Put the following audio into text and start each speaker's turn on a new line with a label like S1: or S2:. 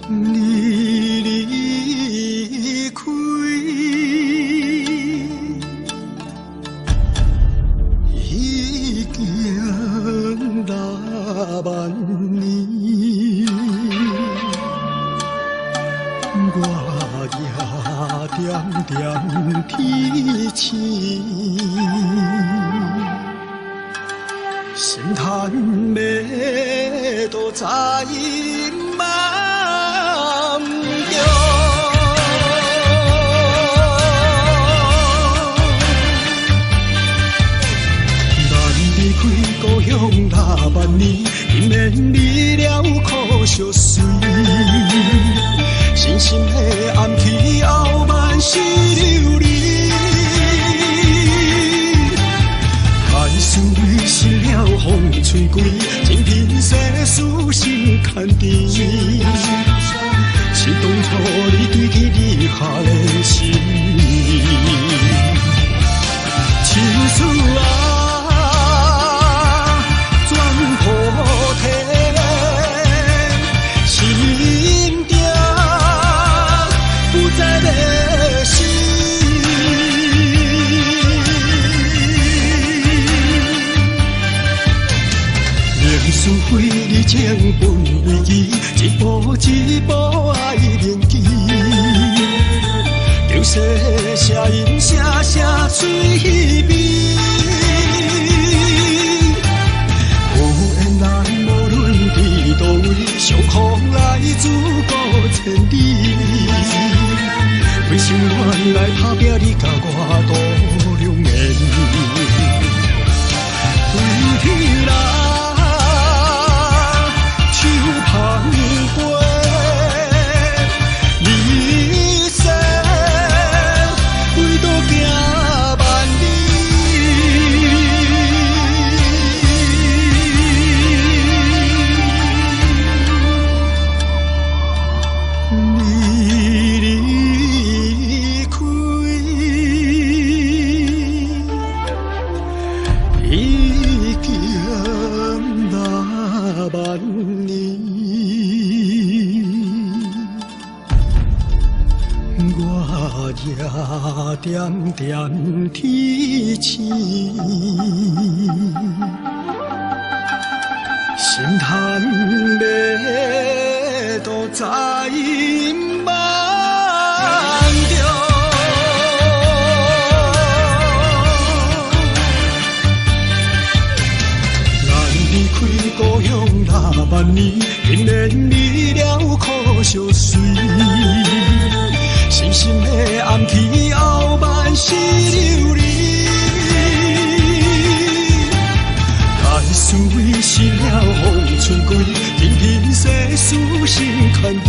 S1: 你离开，已经6万年，我也点点提醒，心叹要都再隐瞒着。咱离开故乡6万年，因免离了苦相随。深深的暗起后万世流离，爱思为失了风吹归，情凭世事心牵甜。是当初你对伊立下的心，情书啊，转破天，心中不再的心。命是非你情分为义，一步一步爱铭记，流逝声音声声催眠。有缘人无论伫倒位，相逢来自古千里。为心愿来打拼，你甲我度良缘。对天来。旁归，你生为着行万里。你离开，已经6万年。我也点点提醒，心叹要都再隐瞒着。咱离开故乡6万年，因免离了苦相随。深深的暗起后万世流离，爱思为失了风吹归，任凭世事心牵甜。